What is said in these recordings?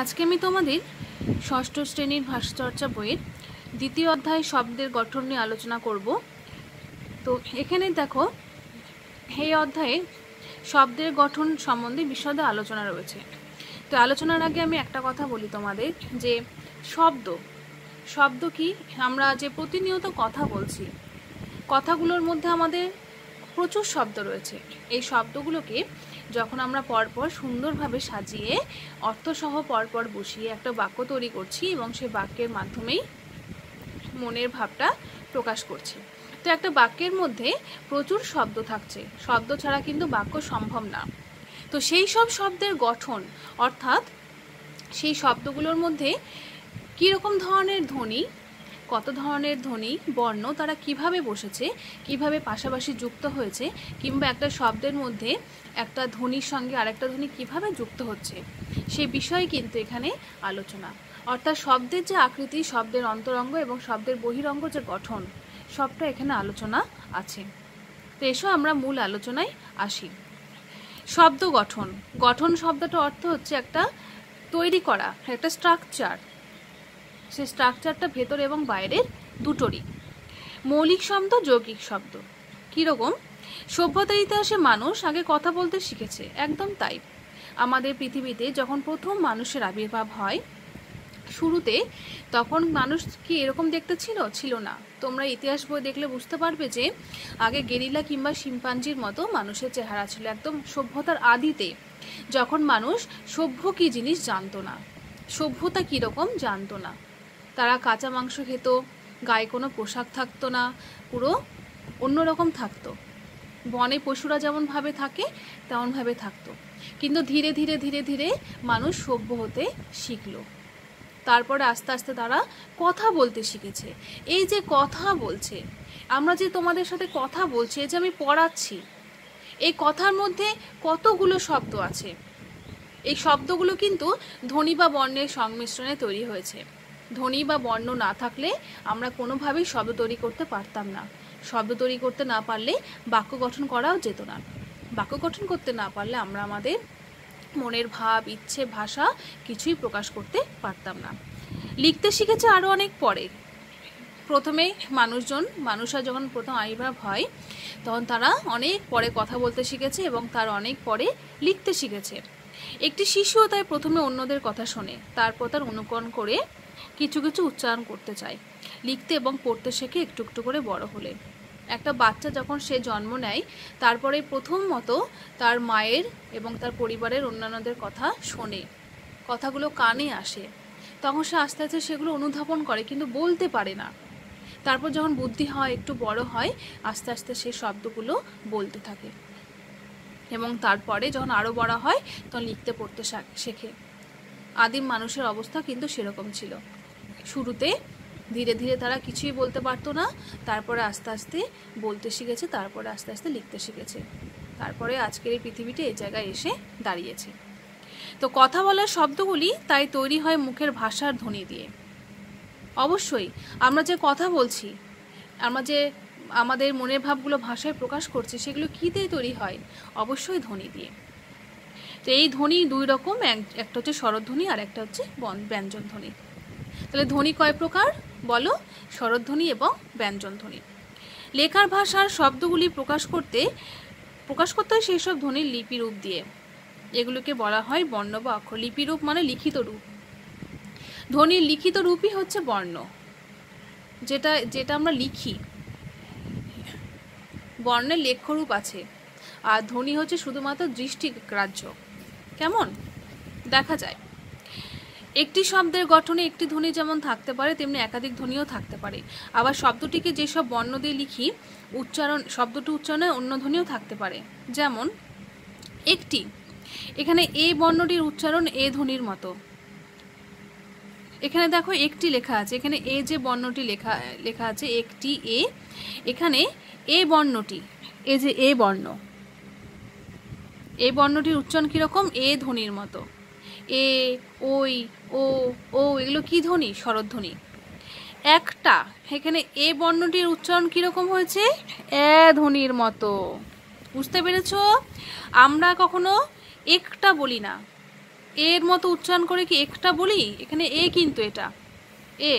আজকে আমি তোমাদের ষষ্ঠ শ্রেণীর ভাষাচর্চা বইয়ের দ্বিতীয় অধ্যায় শব্দের গঠন নিয়ে আলোচনা করব। তো এখানে দেখো, এই অধ্যায়ে শব্দের গঠন সম্বন্ধে বিশদে আলোচনা রয়েছে। তো আলোচনার আগে আমি একটা কথা বলি তোমাদের, যে শব্দ কি, আমরা যে প্রতিনিয়ত কথা বলছি, কথাগুলোর মধ্যে আমাদের প্রচুর শব্দ রয়েছে। এই শব্দগুলোকে যখন আমরা পরপর সুন্দরভাবে সাজিয়ে অর্থসহ পরপর বসিয়ে একটা বাক্য তৈরি করছি এবং সেই বাক্যের মাধ্যমেই মনের ভাবটা প্রকাশ করছি। তো একটা বাক্যের মধ্যে প্রচুর শব্দ থাকছে, শব্দ ছাড়া কিন্তু বাক্য সম্ভব না। তো সেই সব শব্দের গঠন, অর্থাৎ সেই শব্দগুলোর মধ্যে কীরকম ধরনের ধ্বনি, কত ধরনের ধ্বনি বর্ণ তারা কিভাবে বসেছে, কিভাবে পাশাপাশি যুক্ত হয়েছে, কিংবা একটা শব্দের মধ্যে একটা ধ্বনির সঙ্গে আরেকটা ধ্বনি কিভাবে যুক্ত হচ্ছে, সেই বিষয়ে কিন্তু এখানে আলোচনা। অর্থাৎ শব্দের যে আকৃতি, শব্দের অন্তরঙ্গ এবং শব্দের বহিরঙ্গ যে গঠন, সবটা এখানে আলোচনা আছে। তো এসো আমরা মূল আলোচনায় আসি। শব্দ গঠন, গঠন শব্দটার অর্থ হচ্ছে একটা তৈরি করা, একটা স্ট্রাকচার। সেই স্ট্রাকচারটা ভেতর এবং বাইরের দুটোরই। মৌলিক শব্দ, যৌগিক শব্দ কীরকম? সভ্যতার ইতিহাসে মানুষ আগে কথা বলতে শিখেছে, একদম তাই। আমাদের পৃথিবীতে যখন প্রথম মানুষের আবির্ভাব হয় শুরুতে, তখন মানুষ কি এরকম দেখতে ছিল না। তোমরা ইতিহাস বই দেখলে বুঝতে পারবে যে আগে গেরিলা কিংবা শিম্পাঞ্জির মতো মানুষের চেহারা ছিল। একদম সভ্যতার আদিতে, যখন মানুষ সভ্য কী জিনিস জানতো না, সভ্যতা কীরকম জানতো না, তারা কাঁচা মাংস খেত, গায়ে কোনো পোশাক থাকতো না, পুরো অন্যরকম থাকতো। বনে পশুরা যেমনভাবে থাকে তেমনভাবে থাকতো। কিন্তু ধীরে ধীরে ধীরে ধীরে মানুষ সভ্য হতে শিখলো। তারপরে আস্তে আস্তে তারা কথা বলতে শিখেছে। এই যে কথা বলছে, আমরা যে তোমাদের সাথে কথা বলছি, এই যে আমি পড়াচ্ছি, এই কথার মধ্যে কতগুলো শব্দ আছে। এই শব্দগুলো কিন্তু ধ্বনি বা বর্ণের সংমিশ্রণে তৈরি হয়েছে। ধ্বনি বা বর্ণ না থাকলে আমরা কোনোভাবেই শব্দ তৈরি করতে পারতাম না। শব্দ তৈরি করতে না পারলে বাক্য গঠন করাও যেত না। বাক্য গঠন করতে না পারলে আমরা আমাদের মনের ভাব, ইচ্ছে, ভাষা কিছুই প্রকাশ করতে পারতাম না। লিখতে শিখেছে আরও অনেক পরে। প্রথমে মানুষরা যখন প্রথম আবির্ভাব হয়, তখন তারা অনেক পরে কথা বলতে শিখেছে এবং তার অনেক পরে লিখতে শিখেছে। একটি শিশুও তাই প্রথমে অন্যদের কথা শোনে, তারপর তার অনুকরণ করে কিছু কিছু উচ্চারণ করতে চায়, লিখতে এবং পড়তে শেখে একটু একটু করে বড় হলে। একটা বাচ্চা যখন সে জন্ম নেয়, তারপরে প্রথম মতো তার মায়ের এবং তার পরিবারের অন্যান্যদের কথা শোনে, কথাগুলো কানে আসে, তখন সে আস্তে আস্তে সেগুলো অনুধাবন করে, কিন্তু বলতে পারে না। তারপর যখন বুদ্ধি হয়, একটু বড় হয়, আস্তে আস্তে সে শব্দগুলো বলতে থাকে এবং তারপরে যখন আরও বড় হয় তখন লিখতে পড়তে শেখে। আদিম মানুষের অবস্থা কিন্তু সেরকম ছিল। শুরুতে ধীরে ধীরে তারা কিছুই বলতে পারতো না, তারপরে আস্তে আস্তে বলতে শিখেছে, তারপরে আস্তে আস্তে লিখতে শিখেছে, তারপরে আজকের এই পৃথিবীতে এই জায়গায় এসে দাঁড়িয়েছে। তো কথা বলার শব্দগুলি তাই তৈরি হয় মুখের ভাষার ধ্বনি দিয়ে। অবশ্যই আমরা যে কথা বলছি, আমরা যে আমাদের মনের ভাবগুলো ভাষায় প্রকাশ করছি, সেগুলো কী দিয়ে তৈরি হয়? অবশ্যই ধ্বনি দিয়ে। তো এই ধ্বনি দুই রকম, একটা হচ্ছে স্বরধ্বনি আর একটা হচ্ছে ব্যঞ্জন ধ্বনি। তাহলে ধ্বনি কয় প্রকার বলো? স্বরধ্বনি এবং ব্যঞ্জন ধ্বনি। লেখার ভাষার শব্দগুলি প্রকাশ করতে হয় সেই সব ধ্বনির লিপি রূপ দিয়ে। এগুলোকে বলা হয় বর্ণ বা অক্ষর। লিপি রূপ মানে লিখিত রূপ। ধ্বনির লিখিত রূপই হচ্ছে বর্ণ, যেটা আমরা লিখি। বর্ণের লেখ্য রূপ আছে, আর ধ্বনি হচ্ছে শুধুমাত্র দৃষ্টিগ্রাহ্য। কেমন দেখা যায়? একটি শব্দের গঠনে একটি ধ্বনি যেমন থাকতে পারে, তেমনি একাধিক ধ্বনিও থাকতে পারে। আবার শব্দটিকে যেসব বর্ণ দিয়ে লিখি, শব্দটি উচ্চারণে অন্য ধ্বনিও থাকতে পারে। যেমন একটি, এখানে এ বর্ণটির উচ্চারণ এ ধ্বনির মতো। এখানে দেখো একটি লেখা আছে, এখানে এ যে বর্ণটি লেখা আছে একটি এ, এখানে এ বর্ণটি, এই যে এ বর্ণ, এই বর্ণটির উচ্চারণ কীরকম? এ ধ্বনির মতো। এ, ওই, ও এগুলো কি ধ্বনি? স্বরধ্বনি। একটা, এখানে এ বর্ণটির উচ্চারণ কীরকম হয়েছে? এ ধ্বনির মতো। বুঝতে পেরেছ? আমরা কখনো একটা বলি না, এর মতো উচ্চারণ করে কি একটা বলি? এখানে এ, কিন্তু এটা এ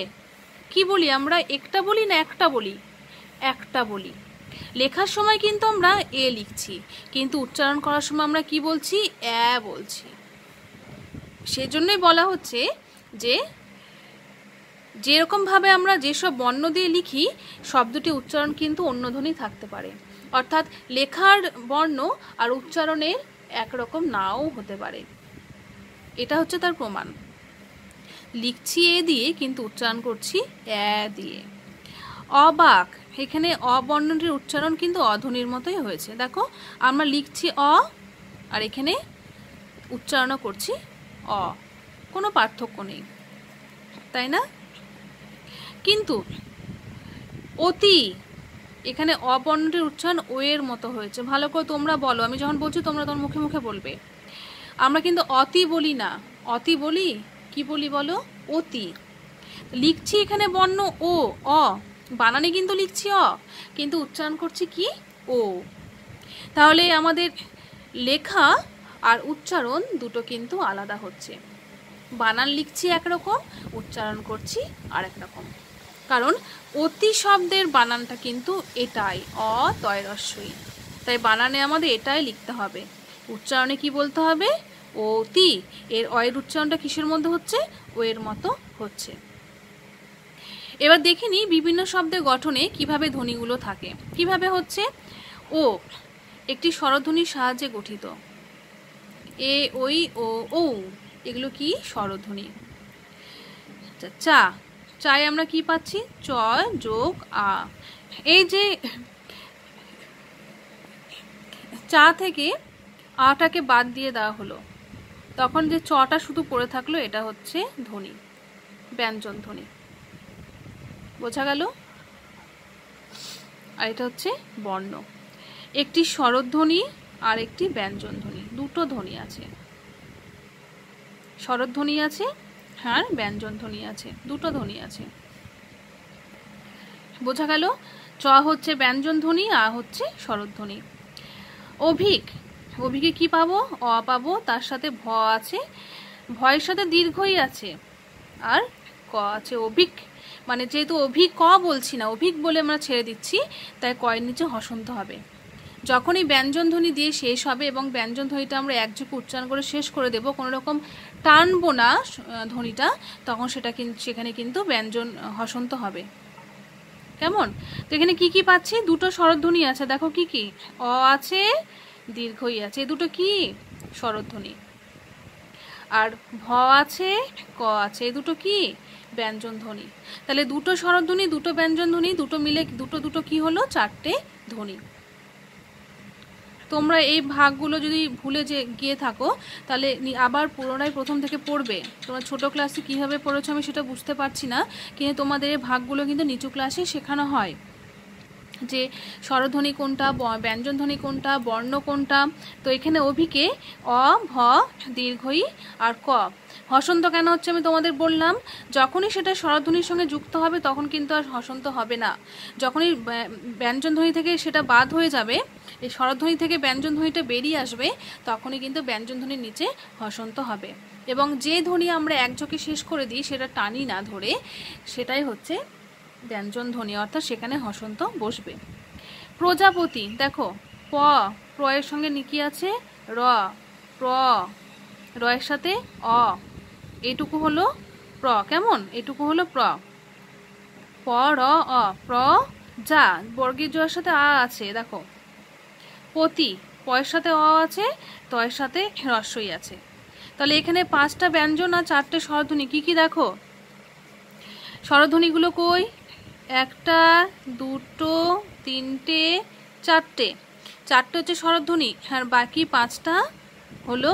কি বলি আমরা? একটা বলি না একটা বলি? একটা বলি। লেখার সময় কিন্তু আমরা এ লিখছি, কিন্তু উচ্চারণ করার সময় আমরা কি বলছি? এ বলছি। সেজন্যই বলা হচ্ছে যে যেরকমভাবে আমরা যেসব বর্ণ দিয়ে লিখি শব্দটি উচ্চারণ কিন্তু অন্য ধ্বনি থাকতে পারে, অর্থাৎ লেখার বর্ণ আর উচ্চারণের একরকম নাও হতে পারে। এটা হচ্ছে তার প্রমাণ। লিখছি এ দিয়ে কিন্তু উচ্চারণ করছি এ দিয়ে। অবাক, এখানে অ বর্ণটির উচ্চারণ কিন্তু অধ্বনির মতোই হয়েছে। দেখো আমরা লিখছি অ আর এখানে উচ্চারণও করছি অ, কোনো পার্থক্য নেই, তাই না? কিন্তু অতি, এখানে অ বর্ণটির উচ্চারণ ও এর মতো হয়েছে। ভালো করে তোমরা বলো, আমি যখন বলছি তোমরা তোমার মুখে মুখে বলবে। আমরা কিন্তু অতি বলি না, অতি বলি কি বলি বলো? অতি। লিখছি এখানে বর্ণ ও, অ বানানে কিন্তু লিখছি অ, কিন্তু উচ্চারণ করছি কি? ও। তাহলে আমাদের লেখা আর উচ্চারণ দুটো কিন্তু আলাদা হচ্ছে। বানান লিখছি একরকম, উচ্চারণ করছি আরেক রকম। কারণ অতি শব্দের বানানটা কিন্তু এটাই, অ তয় রস্বই। তাই বানানে আমাদের এটাই লিখতে হবে। উচ্চারণে কি বলতে হবে? অতি। এর অয়ের উচ্চারণটা কিসের মধ্যে হচ্ছে? ও এর মতো হচ্ছে। এবার দেখে নিই বিভিন্ন শব্দের গঠনে কিভাবে ধ্বনিগুলো থাকে। কিভাবে হচ্ছে? ও একটি স্বরধ্বনির সাহায্যে গঠিত। এ, ওই, ও, ঔ এগুলো কি? স্বরধ্বনি। চা, চায় আমরা কি পাচ্ছি? চ যোগ আ। এই যে চা থেকে আটাকে বাদ দিয়ে দেওয়া হলো, তখন যে চটা শুধু পড়ে থাকলো, এটা হচ্ছে ধ্বনি, ব্যঞ্জন ধ্বনি। বোঝা গেল? আর এটা হচ্ছে বর্ণ। একটি স্বরধ্বনি আর একটি ব্যঞ্জন ধ্বনি, দুটো ধ্বনি আছে। স্বরধ্বনি আছে আর ব্যঞ্জন ধ্বনি আছে, দুটো ধ্বনি আছে। বোঝা গেল? চ হচ্ছে ব্যঞ্জন ধ্বনি, আ হচ্ছে স্বরধ্বনি। অভিক, অভিকে কি পাবো? অ পাবো, তার সাথে ভ আছে, ভয়ের সাথে দীর্ঘই আছে, আর ক আছে। অভিক মানে যেহেতু অভিক ক বলছি না, অভিক বলে আমরা ছেড়ে দিচ্ছি, তাই কয়ের নিচে হসন্ত হবে। যখনই ব্যঞ্জন ধ্বনি দিয়ে শেষ হবে এবং ব্যঞ্জন ধ্বনিটা আমরা একযোগে উচ্চারণ করে শেষ করে দেব, কোনো রকম টানবো না ধ্বনিটা, তখন সেখানে কিন্তু ব্যঞ্জন হসন্ত হবে। কেমন? তো এখানে কি কি পাচ্ছি? দুটো স্বরধ্বনি আছে। দেখো কি কি? অ আছে, দীর্ঘই আছে, এই দুটো কি? স্বরধ্বনি। আর ভ আছে, ক আছে, এই দুটো কি? ব্যঞ্জন ধ্বনি। তাহলে দুটো স্বরধ্বনি, দুটো ব্যঞ্জন ধ্বনি, দুটো মিলে দুটো কি হলো? চারটে ধ্বনি। তোমরা এই ভাগগুলো যদি ভুলে গিয়ে থাকো, তাহলে আবার পুনরায় প্রথম থেকে পড়বে। তোমরা ছোট ক্লাসে কিভাবে পড়েছো আমি সেটা বুঝতে পারছি না, কিন্তু তোমাদের এই ভাগগুলো কিন্তু নিচু ক্লাসে শেখানো হয়, যে স্বরধ্বনি কোনটা, ব্যঞ্জন ধ্বনি কোনটা, বর্ণ কোনটা। তো এখানে অভিকে অ, ভ, দীর্ঘই আর ক। হসন্ত কেন হচ্ছে আমি তোমাদের বললাম, যখনই সেটা স্বরধ্বনির সঙ্গে যুক্ত হবে তখন কিন্তু আর হসন্ত হবে না। যখনই ব্যঞ্জন ধ্বনি থেকে সেটা বাদ হয়ে যাবে, এই স্বরধ্বনি থেকে ব্যঞ্জন ধ্বনিটা বেরিয়ে আসবে, তখনই কিন্তু ব্যঞ্জন ধ্বনির নিচে হসন্ত হবে। এবং যে ধ্বনি আমরা একযোগে শেষ করে দিই, সেটা টানি না ধরে, সেটাই হচ্ছে ব্যঞ্জন ধ্বনি, অর্থাৎ সেখানে হসন্ত বসবে। প্রজাপতি, দেখো প, প্রয়ের সঙ্গে নিকি আছে র, প্র, রয়ের সাথে অ, এটুকু হলো প্র। কেমন? এটুকু হলো প্র। প, র, অ, প্র, যা, বর্গীয় জয়ের সাথে আ আছে। দেখো পতি, পয়ের সাথে অ আছে, তয়ের সাথে রস্বই আছে। তাহলে এখানে 5টা ব্যঞ্জন আর 4টে স্বরধ্বনি। কি কি দেখো? স্বরধ্বনিগুলো কই? 1টা, 2টো, 3টে, 4টে। 4টে হচ্ছে স্বরধ্বনি, আর বাকি 5টা হলো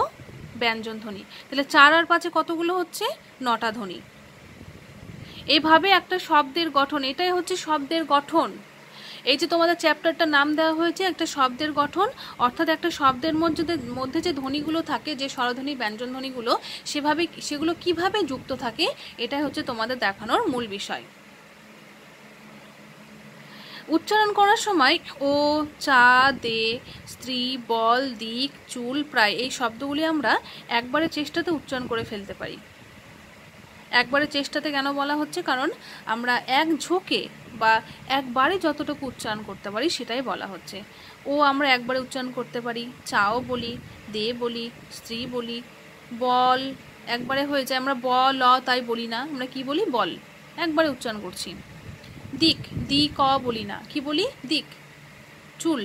ব্যঞ্জন ধ্বনি। তাহলে 4 আর 5-এ কতগুলো হচ্ছে? 9টা ধ্বনি। এইভাবে একটা শব্দের গঠন, এটাই হচ্ছে শব্দের গঠন। এই যে তোমাদের চ্যাপ্টারটার নাম দেওয়া হয়েছে একটা শব্দের গঠন, অর্থাৎ একটা শব্দের মধ্যে যে ধ্বনিগুলো থাকে, যে স্বরধ্বনি ব্যঞ্জন ধ্বনিগুলো, সেগুলো কিভাবে যুক্ত থাকে, এটাই হচ্ছে তোমাদের দেখানোর মূল বিষয়। উচ্চারণ করার সময় ও, চা, দে, স্ত্রী, বল, দিক, চুল, প্রায় এই শব্দগুলি আমরা একবারে চেষ্টাতে উচ্চারণ করে ফেলতে পারি। একবারে চেষ্টাতে কেন বলা হচ্ছে, কারণ আমরা এক ঝোঁকে বা একবারে যতটুকু উচ্চারণ করতে পারি সেটাই বলা হচ্ছে। ও আমরা একবারে উচ্চারণ করতে পারি, চাও বলি, দে বলি, স্ত্রী বলি, বল একবারে হয়ে যায়, আমরা বল তাই বলি না, আমরা কি বলি, বল, একবারে উচ্চারণ করছি। দিক, দি ক বলি না, কি বলি, দিক। চুল,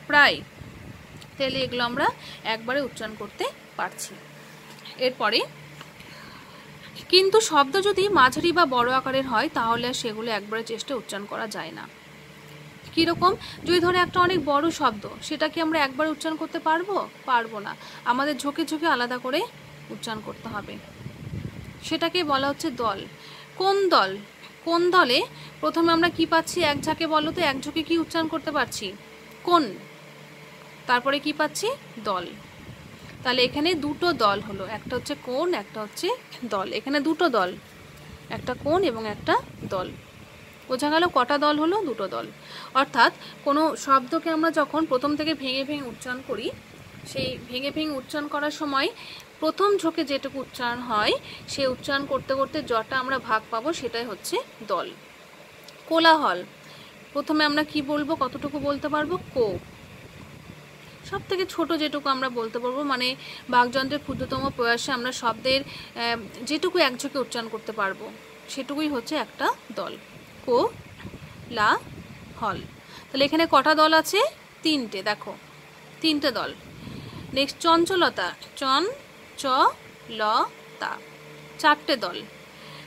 প্রায়, তাহলে এগুলো আমরা একবারে উচ্চারণ করতে পারছি। এরপরে কিন্তু শব্দ যদি মাঝারি বা বড় আকারের হয় তাহলে সেগুলো একবারে চেষ্টা উচ্চারণ করা যায় না। কীরকম, যদি ধরে একটা অনেক বড় শব্দ, সেটা কি আমরা একবারে উচ্চারণ করতে পারবো? পারবো না, আমাদের ঝোঁকে ঝোঁকে আলাদা করে উচ্চারণ করতে হবে। সেটাকে বলা হচ্ছে দল। কোন দল? কোন দলে প্রথমে আমরা কি পাচ্ছি, এক ঝাঁকে বলো তো, এক ঝোঁকে কি উচ্চারণ করতে পারছি, কোন, তারপরে কি পাচ্ছি, দল। তাহলে এখানে দুটো দল হলো, একটা হচ্ছে কোন, একটা হচ্ছে দল। এখানে দুটো দল, একটা কোন এবং একটা দল। বোঝা গেল কটা দল হলো, দুটো দল। অর্থাৎ কোনো শব্দকে আমরা যখন প্রথম থেকে ভেঙে ভেঙে উচ্চারণ করি, সেই ভেঙে ভেঙে উচ্চারণ করার সময় প্রথম ঝোঁকে যেটুকু উচ্চারণ হয় সে উচ্চারণ করতে করতে যটা আমরা ভাগ পাবো সেটাই হচ্ছে দল। কোলাহল, প্রথমে আমরা কি বলবো, কতটুকু বলতে পারবো, কো। সব থেকে ছোট যেটুকু আমরা বলতে পারবো, মানে বাকযন্ত্রের ক্ষুদ্রতম প্রয়াসে আমরা শব্দের যেটুকু একঝোঁকে উচ্চারণ করতে পারবো সেটুকুই হচ্ছে একটা দল। কো লা হল। তাহলে এখানে কটা দল আছে, তিনটে, দেখো তিনটে দল। নেক্সট চঞ্চলতা, চন চ ল তা, চারটে দল।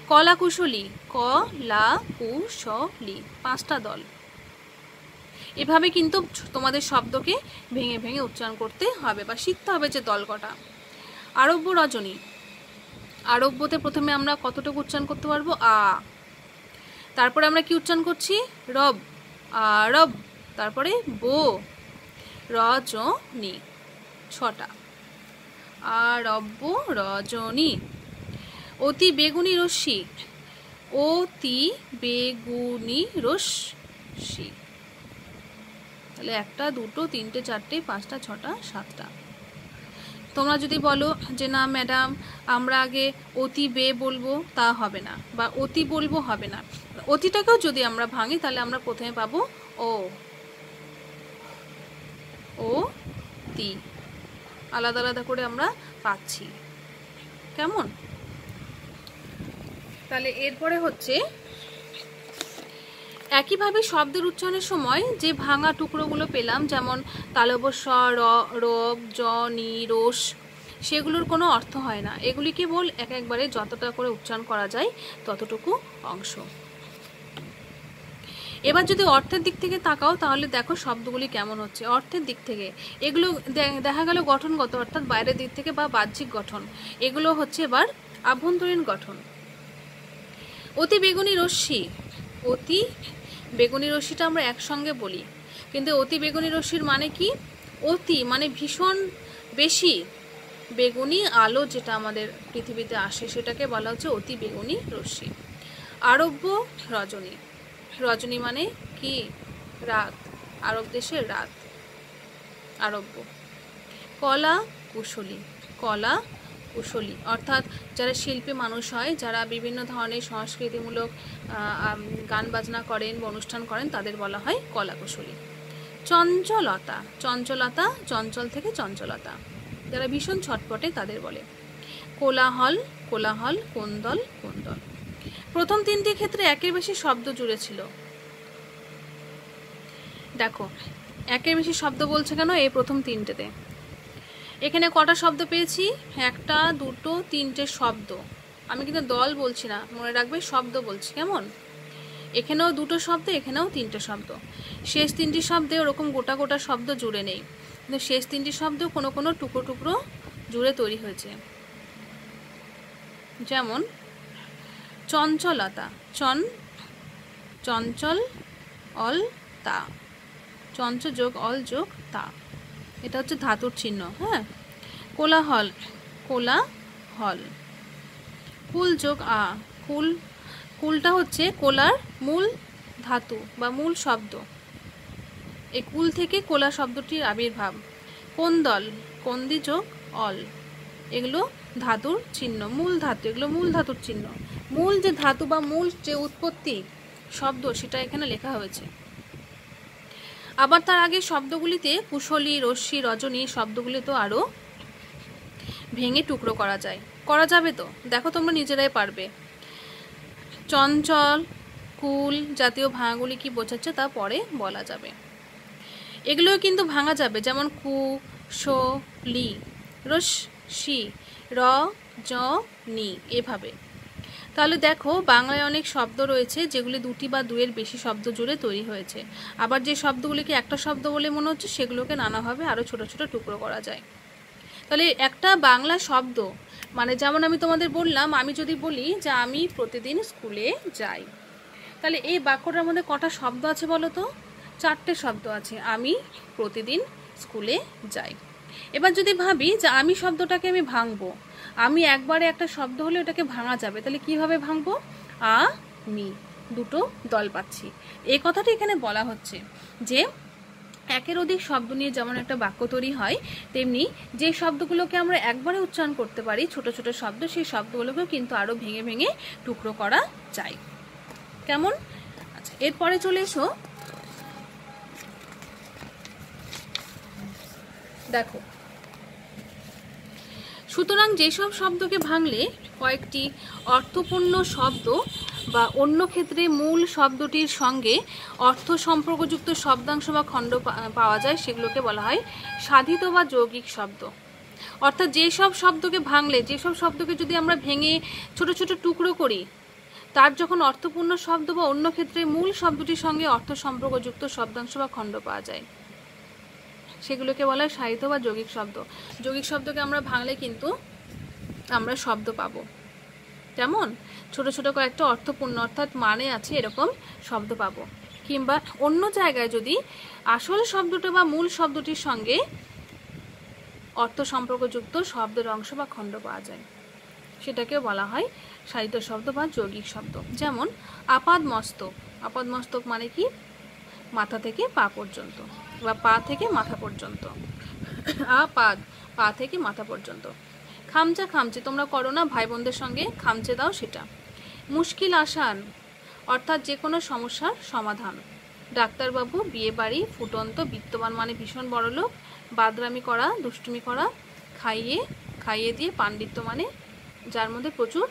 কলাকুশলী, ক লা কু শ লি, পাঁচটা দল। এভাবে কিন্তু তোমাদের শব্দকে ভেঙে ভেঙে উচ্চারণ করতে হবে বা শিখতে হবে যে দল কটা। আরব্য রজনী, আরব্যতে প্রথমে আমরা কতটুকু উচ্চারণ করতে পারবো, আ। তারপরে আমরা কি উচ্চারণ করছি, রব, আরব। তারপরে বো, রজনী, ছটা। আরব্য রজনী। অতি বেগুনি রশ্মি, অতি বেগুনি রশ্মি। তাহলে একটা, দুটো, তিনটে, চারটে, পাঁচটা, ছটা, সাতটা। তোমরা যদি বলো যে না ম্যাডাম আমরা আগে অতি বে বলবো, তা হবে না, বা অতি বলবো, হবে না। অতিটাকেও যদি আমরা ভাঙি তাহলে আমরা প্রথমে পাবো ও, ও তি, আলাদা আলাদা করে আমরা পাচ্ছি, কেমন? তাহলে এরপরে হচ্ছে একইভাবে শব্দের উচ্চারণের সময় যে ভাঙা টুকরোগুলো পেলাম, যেমন তালব্য স, র, রব, জ, নি, রোষ, সেগুলোর কোনো অর্থ হয় না। এগুলি কেবল এক একবারে যতটা করে উচ্চারণ করা যায় ততটুকু অংশ। এবার যদি অর্থের দিক থেকে তাকাও তাহলে দেখো শব্দগুলি কেমন হচ্ছে। অর্থের দিক থেকে এগুলো দেখা গেল গঠনগত, অর্থাৎ বাইরের দিক থেকে বা বাহ্যিক গঠন। এগুলো হচ্ছে এবার আভ্যন্তরীণ গঠন। অতি বেগুনি রশ্মি, অতি বেগুনি রশ্মিটা আমরা একসঙ্গে বলি, কিন্তু অতি বেগুনি রশ্মির মানে কি, অতি মানে ভীষণ বেশি, বেগুনি আলো যেটা আমাদের পৃথিবীতে আসে সেটাকে বলা হচ্ছে অতি বেগুনি রশ্মি। আরব্য রজনী, রজনী মানে কি, রাত, আরব দেশের রাত, আরব্য। কলা কুশলী, কলা কুশলী অর্থাৎ যারা শিল্পী মানুষ হয়, যারা বিভিন্ন ধরনের সংস্কৃতিমূলক গান বাজনা করেন বা অনুষ্ঠান করেন তাদের বলা হয় কলা কুশলী। চঞ্চলতা, চঞ্চলতা চঞ্চল থেকে চঞ্চলতা, যারা ভীষণ ছটপটে তাদের বলে। কোলাহল, কোলাহল, কোন্দল, কোন্দল। প্রথম তিনটি ক্ষেত্রে একের বেশি শব্দ জুড়ে ছিল। দেখো একের বেশি শব্দ বলছে কেন, এই প্রথম তিনটেতে। এখানে কটা শব্দ পেয়েছি, একটা, দুটো, তিনটে শব্দ। আমি কিন্তু দল বলছি না, মনে রাখবে শব্দ বলছি, কেমন? এখানেও দুটো শব্দ, এখানেও তিনটে শব্দ। শেষ তিনটি শব্দে ওরকম গোটা গোটা শব্দ জুড়ে নেই, কিন্তু শেষ তিনটি শব্দ কোনো কোনো টুকরো টুকরো জুড়ে তৈরি হয়েছে। যেমন চঞ্চলতা, চন, চঞ্চল, অল, তা, চঞ্চ যোগ অল যোগ তা, এটা হচ্ছে ধাতুর চিহ্ন। হ্যাঁ, কোলাহল, কোলা হল, কুল যোগ আ, কুল, কুলটা হচ্ছে কোলার মূল ধাতু বা মূল শব্দ। এই কুল থেকে কোলা শব্দটির আবির্ভাব। কোন্দল, কন্দি যোগ অল, এগুলো ধাতুর চিহ্ন, মূল ধাতু, এগুলো মূল ধাতুর চিহ্ন। মূল যে ধাতু বা মূল যে উৎপত্তি শব্দ সেটা এখানে লেখা হয়েছে। আবার তার আগে শব্দগুলিতে কুশলী, রশ্মি, রজনী শব্দগুলি তো আরও ভেঙে টুকরো করা যায়, করা যাবে তো, দেখো তোমরা নিজেরাই পারবে। চঞ্চল, কুল জাতীয় ভাঙাগুলি কি বোঝাচ্ছে তা পরে বলা যাবে। এগুলোও কিন্তু ভাঙা যাবে, যেমন কু, শো, লি, রস, শি, র, জ, নি, এভাবে। তাহলে দেখো বাংলায় অনেক শব্দ রয়েছে যেগুলি দুটি বা দুয়ের বেশি শব্দ জুড়ে তৈরি হয়েছে। আবার যে শব্দগুলিকে একটা শব্দ বলে মনে হচ্ছে সেগুলোকে নানাভাবে আরও ছোট ছোট টুকরো করা যায়। তাহলে একটা বাংলা শব্দ মানে যেমন আমি তোমাদের বললাম, আমি যদি বলি যে আমি প্রতিদিন স্কুলে যাই, তাহলে এই বাক্যটার মধ্যে কটা শব্দ আছে বলো তো? 4টে শব্দ আছে, আমি প্রতিদিন স্কুলে যাই। এবার যদি ভাবি যে আমি শব্দটাকে আমি ভাঙবো, আমি একবারে একটা শব্দ হলে ওটাকে ভাঙা যাবে, তাহলে কিভাবে ভাঙবো? আ মি, দুটো দল পাচ্ছি। এই কথাটি এখানে বলা হচ্ছে যে একের অধিক শব্দ নিয়ে যেমন একটা বাক্য তৈরি হয়, তেমনি যে শব্দগুলোকে আমরা একবারে উচ্চারণ করতে পারি ছোট ছোট শব্দ, সেই শব্দগুলোকেও কিন্তু আরো ভেঙে ভেঙে টুকরো করা যায়। কেমন? আচ্ছা, এরপরে চলে এসো, দেখো। সুতরাং যেসব শব্দকে ভাঙলে কয়েকটি অর্থপূর্ণ শব্দ বা অন্য ক্ষেত্রে মূল শব্দটির সঙ্গে অর্থ সম্পর্কযুক্ত শব্দাংশ বা খণ্ড পাওয়া যায়, সেগুলোকে বলা হয় সাধিত বা যৌগিক শব্দ। অর্থাৎ যেসব শব্দকে ভাঙলে, যেসব শব্দকে যদি আমরা ভেঙে ছোট ছোট টুকরো করি, তার যখন অর্থপূর্ণ শব্দ বা অন্য ক্ষেত্রে মূল শব্দটির সঙ্গে অর্থ সম্পর্কযুক্ত শব্দাংশ বা খণ্ড পাওয়া যায়, সেগুলোকে বলা হয় সাহিত্য বা যৌগিক শব্দ। যৌগিক শব্দকে আমরা ভাঙলে কিন্তু আমরা শব্দ পাবো, যেমন ছোট ছোট কয়েকটা অর্থপূর্ণ অর্থাৎ মানে আছে এরকম শব্দ পাবো। কিংবা অন্য জায়গায় যদি আসল শব্দটা বা মূল শব্দটির সঙ্গে অর্থ সম্পর্কযুক্ত শব্দের অংশ বা খণ্ড পাওয়া যায়, সেটাকেও বলা হয় সাহিত্য শব্দ বা যৌগিক শব্দ। যেমন আপাদ মস্তক, আপাদ মস্তক মানে কি? মাথা থেকে পা পর্যন্ত বা পা থেকে মাথা পর্যন্ত, আপাদ পা থেকে মাথা পর্যন্ত। খামচা খামচে, তোমরা করো না ভাই বোনদের সঙ্গে খামচে দাও, সেটা। মুশকিল আসান অর্থাৎ যে কোনো সমস্যার সমাধান। ডাক্তারবাবু, বিয়ে বাড়ি, ফুটন্ত, বিত্তবান মানে ভীষণ বড়লোক, বাদরামি করা, দুষ্টুমি করা, খাইয়ে দিয়ে, পাণ্ডিত্য মানে যার মধ্যে প্রচুর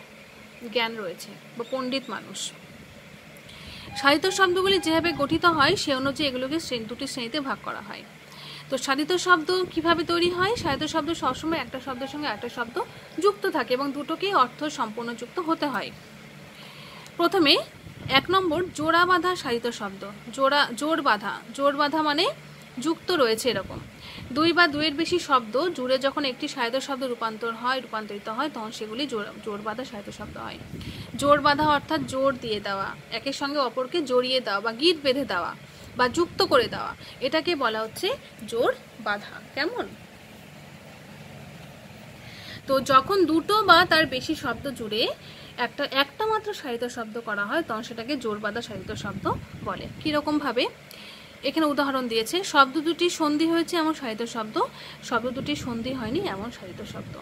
জ্ঞান রয়েছে বা পণ্ডিত মানুষ। সাধিত শব্দগুলি যেভাবে গঠিত হয় সে অনুযায়ী এগুলোকে দুটি শ্রেণীতে ভাগ করা হয়। তো সাধিত শব্দ কিভাবে তৈরি হয়? সাধিত শব্দ সবসময় একটা শব্দের সঙ্গে একটা শব্দ যুক্ত থাকে এবং দুটোকেই অর্থ সম্পূর্ণ যুক্ত হতে হয়। প্রথমে 1 নম্বর জোড়া বাঁধা সাধিত শব্দ। জোর বাঁধা মানে যুক্ত রয়েছে এরকম। 2 বা 2-এর বেশি শব্দ জুড়ে যখন একটি সাহিত্য শব্দ রূপান্তরিত হয় তখন সেগুলি জোর বাঁধা সাহিত্য শব্দ হয়। জোর বাঁধা অর্থাৎ জোর দিয়ে দেওয়া, একের সঙ্গে অপরকে জড়িয়ে দেওয়া বা গিঁট বেঁধে দেওয়া বা যুক্ত করে দেওয়া, এটাকে বলা হচ্ছে জোর বাঁধা। কেমন? তো যখন দুটো বা তার বেশি শব্দ জুড়ে একটা মাত্র সাহিত্য শব্দ করা হয় তখন সেটাকে জোর বাঁধা সাহিত্য শব্দ বলে। কিরকম ভাবে? এখানে উদাহরণ দিয়েছে, শব্দ দুটি সন্ধি হয়েছে এমন সাহিত্য শব্দ, শব্দ দুটি সন্ধি হয়নি এমন সাহিত্য শব্দ।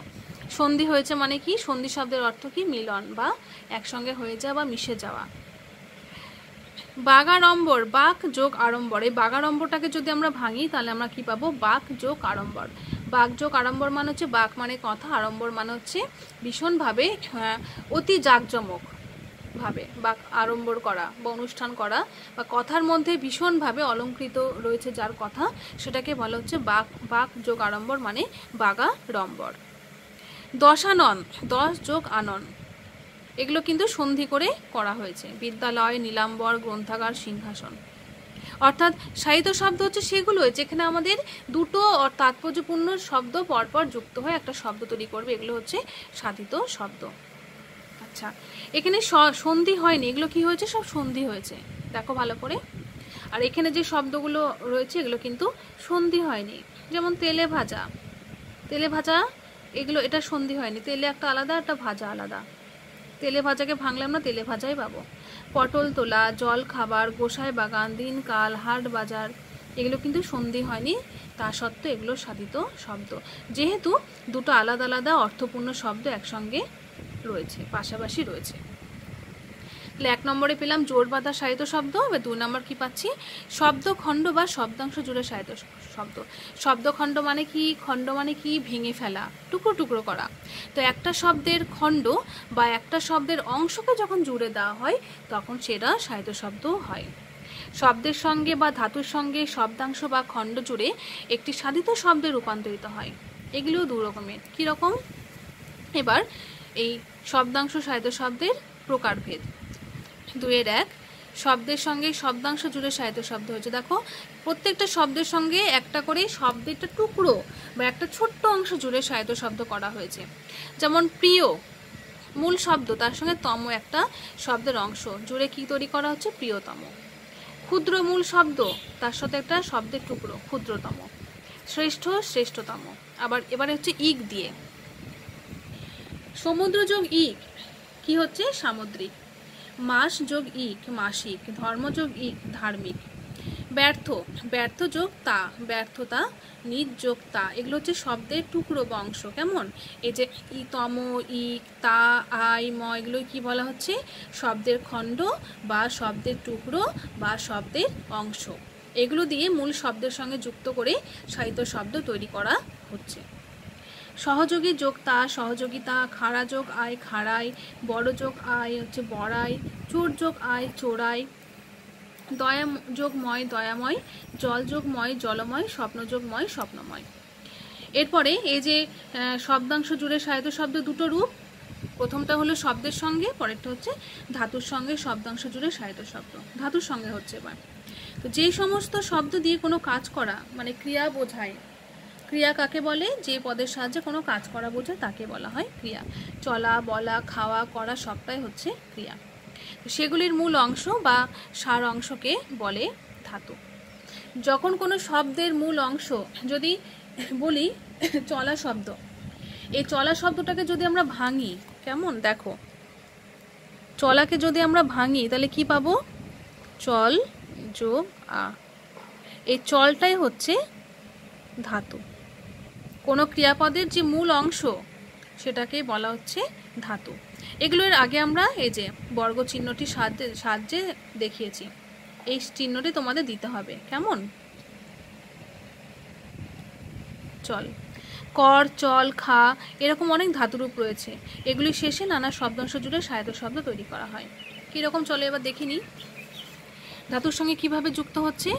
সন্ধি হয়েছে মানে কি? সন্ধি শব্দের অর্থ কি? মিলন বা একসঙ্গে হয়ে যাওয়া বা মিশে যাওয়া। বাগাড়ম্বর, বাক যোগ আড়ম্বর। এই বাগাড়ম্বরটাকে যদি আমরা ভাঙি তাহলে আমরা কি পাবো? বাক যোগ আড়ম্বর। বাক যোগ আড়ম্বর মানে হচ্ছে বাক মানে কথা, আড়ম্বর মানে হচ্ছে ভীষণভাবে অতি জাঁকজমক ভাবে বা আড়ম্বর করা বা অনুষ্ঠান করা বা কথার মধ্যে ভীষণভাবে অলঙ্কৃত রয়েছে যার কথা, সেটাকে বলা হচ্ছে বাক যোগ আড়ম্বর মানে বাগাড়ম্বর। দশানন, 10 যোগ আনন, এগুলো কিন্তু সন্ধি করে করা হয়েছে। বিদ্যালয়, নীলাম্বর, গ্রন্থাগার, সিংহাসন। অর্থাৎ সাহিত্য শব্দ হচ্ছে সেগুলো যেখানে আমাদের দুটো তাৎপর্যপূর্ণ শব্দ পরপর যুক্ত হয়ে একটা শব্দ তৈরি করবে, এগুলো হচ্ছে সাধিত শব্দ। আচ্ছা, এখানে সন্ধি হয়নি, এগুলো কি হয়েছে? সব সন্ধি হয়েছে, দেখো ভালো করে। আর এখানে যে শব্দগুলো রয়েছে এগুলো কিন্তু সন্ধি হয়নি। যেমন তেলে ভাজা, এগুলো এটা সন্ধি হয়নি। তেলে একটা আলাদা, একটা ভাজা আলাদা। তেলে ভাজাকে ভাঙলাম না, তেলে ভাজাই পাবো। পটল তোলা, জল খাবার, গোসাই বাগান, দিনকাল, হাট বাজার, এগুলো কিন্তু সন্ধি হয়নি, তা সত্ত্বেও এগুলো সাধিত শব্দ, যেহেতু দুটো আলাদা আলাদা অর্থপূর্ণ শব্দ একসঙ্গে রয়েছে, পাশাপাশি রয়েছে। তাহলে 1 নম্বরে পেলাম জোর বাঁধা সাহিত্য শব্দ। এবার 2 নম্বর কি পাচ্ছি? শব্দখণ্ড বা শব্দাংশ জুড়ে সাহিত্য শব্দ। শব্দখণ্ড মানে কি? খণ্ড মানে কি? ভেঙে ফেলা, টুকরো টুকরো করা। তো একটা শব্দের খণ্ড বা একটা শব্দের অংশকে যখন জুড়ে দেওয়া হয় তখন সেটা সাহিত্য শব্দ হয়। শব্দের সঙ্গে বা ধাতুর সঙ্গে শব্দাংশ বা খণ্ড জুড়ে একটি সাধিত শব্দে রূপান্তরিত হয়। এগুলো 2 রকমের। কীরকম? এবার এই শব্দাংশ সাহিত্য শব্দের প্রকারভেদ। 2-1 শব্দের সঙ্গে শব্দাংশ জুড়ে সাহিত্য শব্দ হয়েছে। দেখো, প্রত্যেকটা শব্দের সঙ্গে একটা করে শব্দের একটা টুকরো বা একটা ছোট্ট অংশ জুড়ে সাহিত্য শব্দ করা হয়েছে। যেমন প্রিয় মূল শব্দ, তার সঙ্গে তম একটা শব্দের অংশ জুড়ে কি তৈরি করা হচ্ছে? প্রিয়তম। ক্ষুদ্র মূল শব্দ, তার সাথে একটা শব্দের টুকরো, ক্ষুদ্রতম। শ্রেষ্ঠ, শ্রেষ্ঠতম। আবার এবারে হচ্ছে ইক দিয়ে। সমুদ্র যোগ ইক কি হচ্ছে? সামুদ্রিক। মাস যোগ ইক মাসিক। ধর্ম যোগ ইক ধার্মিক। ব্যর্থ, ব্যর্থ যোগ তা, ব্যর্থতা। নিজ যোগ তা, এগুলো হচ্ছে শব্দের টুকরো বা অংশ। কেমন? এই যে তম, ইক, তা, আই, ম, এগুলো কি বলা হচ্ছে? শব্দের খণ্ড বা শব্দের টুকরো বা শব্দের অংশ। এগুলো দিয়ে মূল শব্দের সঙ্গে যুক্ত করে সাহিত্য শব্দ তৈরি করা হচ্ছে। সহযোগী যোগ তা, সহযোগিতা। খাড়া যোগ আয়, খাড়াই। বড় যোগ আয় হচ্ছে বড়াই। চোর যোগ আয়, চোরাই। দয়া যোগ ময়, দয়াময়। জল যোগ ময়, জলময়। স্বপ্ন যোগ ময়, স্বপ্নময়। এরপরে এই যে শব্দাংশ জুড়ে সাহিত্য শব্দ 2টো রূপ। প্রথমটা হলো শব্দের সঙ্গে, পরেরটা হচ্ছে ধাতুর সঙ্গে শব্দাংশ জুড়ে সাহিত্য শব্দ। ধাতুর সঙ্গে হচ্ছে এবার। তো যেই সমস্ত শব্দ দিয়ে কোনো কাজ করা মানে ক্রিয়া বোঝায়, ক্রিয়া কাকে বলে? যে পদের সাহায্যে কোনো কাজ করা বোঝায় তাকে বলা হয় ক্রিয়া। চলা, বলা, খাওয়া, করা সবটাই হচ্ছে ক্রিয়া। সেগুলির মূল অংশ বা সার অংশকে বলে ধাতু। যখন কোনো শব্দের মূল অংশ, যদি বলি চলা শব্দ, এই চলা শব্দটাকে যদি আমরা ভাঙি, কেমন? দেখো, চলাকে যদি আমরা ভাঙি তাহলে কি পাবো? চল যোগ আ। এই চলটাই হচ্ছে ধাতু। কোনো ক্রিয়াপদের যে মূল অংশ সেটাকে বলা হচ্ছে ধাতু। এগুলোর আগে আমরা এই যে বর্গ চিহ্নটি সাহায্যে দেখিয়েছি, এই চিহ্নটি তোমাদের দিতে হবে। কেমন? চল, কর, চল, খা, এরকম অনেক ধাতুরূপ রয়েছে। এগুলি শেষে নানা শব্দাংশ জুড়ে সাহিত্য শব্দ তৈরি করা হয়। কীরকম চলে এবার দেখিনি। ধাতুর সঙ্গে কিভাবে যুক্ত হচ্ছে?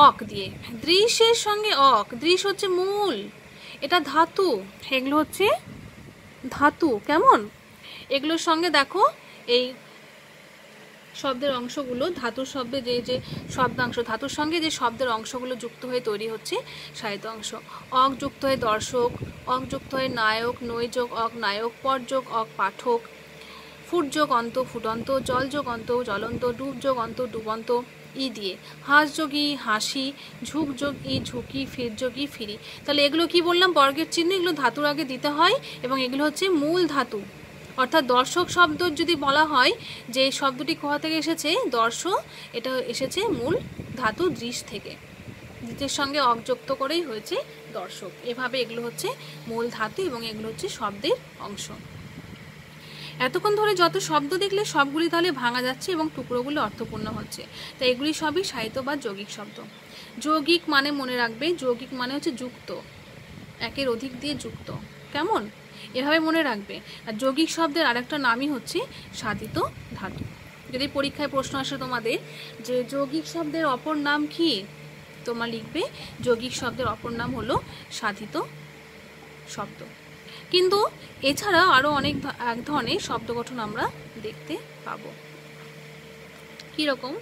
অক দিয়ে। দৃশ্যের সঙ্গে অক, দৃশ্য হচ্ছে মূল, এটা ধাতু, এগুলো হচ্ছে ধাতু। কেমন? এগুলোর সঙ্গে দেখো এই শব্দের অংশগুলো, ধাতুর শব্দে যে যে শব্দাংশ, ধাতুর সঙ্গে যে শব্দের অংশগুলো যুক্ত হয়ে তৈরি হচ্ছে সাহিত্য অংশ। অক যুক্ত হয়ে দর্শক, অক যুক্ত হয়ে নায়ক, নৈ যোগ অক নায়ক, পর যোগ অক পাঠক, ফুট যোগ অন্ত ফুটন্ত, জল যোগ অন্ত জ্বলন্ত, ডুব যোগ অন্ত ডুবন্ত। ই দিয়ে হাস যোগ ই হাসি, ঝুঁক যোগ ই ঝুঁকি, ফির যোগ ই ফিরি। তাহলে এগুলো কি বললাম? বর্গের চিহ্ন, এগুলো ধাতুর আগে দিতে হয় এবং এগুলো হচ্ছে মূল ধাতু। অর্থাৎ দর্শক শব্দ যদি বলা হয় যে শব্দটি কোথা থেকে এসেছে, দর্শ, এটা এসেছে মূল ধাতু দৃশ থেকে। দৃশের সঙ্গে অক যুক্ত করেই হয়েছে দর্শক। এভাবে এগুলো হচ্ছে মূল ধাতু এবং এগুলো হচ্ছে শব্দের অংশ। এতক্ষণ ধরে যত শব্দ দেখলে সবগুলি তাহলে ভাঙা যাচ্ছে এবং টুকরোগুলো অর্থপূর্ণ হচ্ছে। তাই এগুলি সবই সাহিত্য বা যৌগিক শব্দ। যৌগিক মানে মনে রাখবে, যৌগিক মানে হচ্ছে যুক্ত, একের অধিক দিয়ে যুক্ত। কেমন? এভাবে মনে রাখবে। আর যৌগিক শব্দের আরেকটা নামই হচ্ছে সাধিত ধাতু। যদি পরীক্ষায় প্রশ্ন আসে তোমাদের যে যৌগিক শব্দের অপর নাম কি, তোমরা লিখবে যৌগিক শব্দের অপর নাম হলো সাধিত শব্দ। কিন্তু এছাড়া আরও অনেক এক ধরনের শব্দ গঠন আমরা দেখতে পাবো। কীরকম?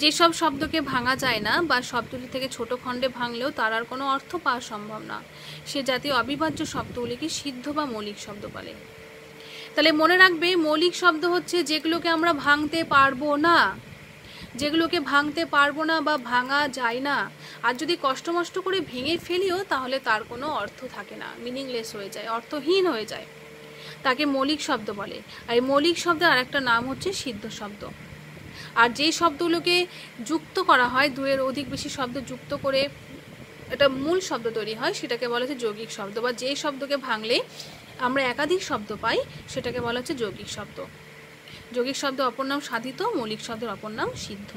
যেসব শব্দকে ভাঙা যায় না বা শব্দটি থেকে ছোট খণ্ডে ভাঙলেও তার আর কোনো অর্থ পাওয়া সম্ভব না, সে জাতীয় অবিভাজ্য শব্দগুলিকে সিদ্ধ বা মৌলিক শব্দ বলে। তাহলে মনে রাখবে, মৌলিক শব্দ হচ্ছে যেগুলোকে আমরা ভাঙতে পারবো না, যেগুলোকে ভাঙতে পারবো না বা ভাঙা যায় না। আর যদি কষ্ট করে ভেঙে ফেলিও তাহলে তার কোনো অর্থ থাকে না, মিনিংলেস হয়ে যায়, অর্থহীন হয়ে যায়। তাকে মৌলিক শব্দ বলে। আর এই মৌলিক শব্দের আরেকটা নাম হচ্ছে সিদ্ধ শব্দ। আর যে শব্দগুলোকে যুক্ত করা হয়, দুয়ের অধিক বেশি শব্দ যুক্ত করে এটা মূল শব্দ তৈরি হয়, সেটাকে বলা হচ্ছে যৌগিক শব্দ। বা যে শব্দকে ভাঙলে আমরা একাধিক শব্দ পাই সেটাকে বলা হচ্ছে যৌগিক শব্দ। যৌগিক শব্দ অপর নাম সাধিত, মৌলিক শব্দের অপর নাম সিদ্ধ।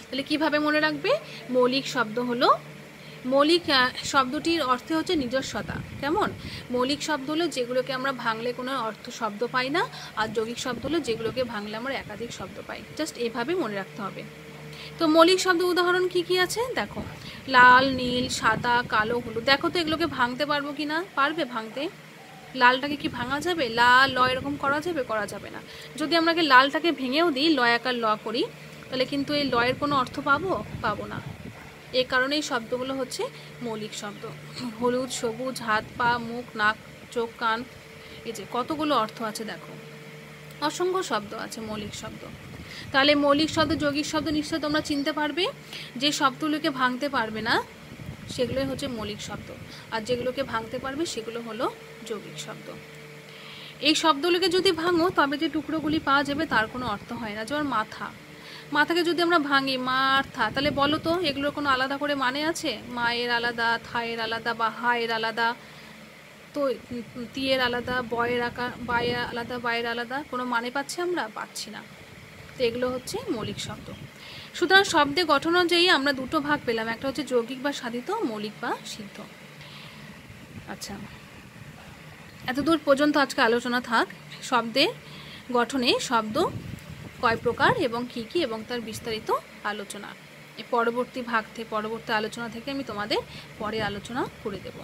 তাহলে কিভাবে মনে রাখবে? মৌলিক শব্দ হলো, মৌলিক শব্দটির অর্থ হচ্ছে নিজস্বতা। কেমন? মৌলিক শব্দ হলো যেগুলোকে আমরা ভাঙলে কোনো অর্থ শব্দ পাই না, আর যৌগিক শব্দ হলো যেগুলোকে ভাঙলে আমরা একাধিক শব্দ পাই। জাস্ট এভাবে মনে রাখতে হবে। তো মৌলিক শব্দ উদাহরণ কি কি আছে দেখো। লাল, নীল, সাদা, কালো, হলুদ। দেখো তো এগুলোকে ভাঙতে পারবো কি না? পারবে ভাঙতে? লালটাকে কি ভাঙা যাবে? লা ল এরকম করা যাবে? করা যাবে না। যদি আমরা লালটাকে ভেঙেও দিই, ল আকার ল করি, তাহলে কিন্তু এই লয়ের কোনো অর্থ পাবো না। এই কারণে এই শব্দগুলো হচ্ছে মৌলিক শব্দ। হলুদ, সবুজ, হাত, পা, মুখ, নাক, চোখ, কান, এই যে কতগুলো অর্থ আছে দেখো, অসংখ্য শব্দ আছে মৌলিক শব্দ। তাহলে মৌলিক শব্দ, যৌগিক শব্দ নিশ্চয়ই তোমরা চিনতে পারবে। যে শব্দগুলোকে ভাঙতে পারবে না সেগুলোই হচ্ছে মৌলিক শব্দ, আর যেগুলোকে ভাঙতে পারবে সেগুলো হলো যৌগিক শব্দ। এই শব্দগুলোকে যদি ভাঙো তবে যে টুকরোগুলি পাওয়া যাবে তার কোনো অর্থ হয় না। যেমন মাথাকে যদি আমরা ভাঙি, মার্থা, তাহলে বলো তো এগুলোর কোনো আলাদা করে মানে আছে? মায়ের আলাদা, থায়ের আলাদা, বা হায়ের আলাদা, তো তিয়ের আলাদা, বায়ের আলাদা, বায়ের আলাদা, কোনো মানে পাচ্ছি আমরা? পাচ্ছি না। তো এগুলো হচ্ছে মৌলিক শব্দ। সুতরাং শব্দে গঠন অনুযায়ী আমরা দুটো ভাগ পেলাম, একটা হচ্ছে যৌগিক বা সাধিত, মৌলিক বা সিদ্ধ। আচ্ছা, এতদূর পর্যন্ত আজকে আলোচনা থাক। শব্দের গঠনে শব্দ কয় প্রকার এবং কি কি, এবং তার বিস্তারিত আলোচনা পরবর্তী আলোচনা থেকে আমি তোমাদের পরে আলোচনা করে দেব।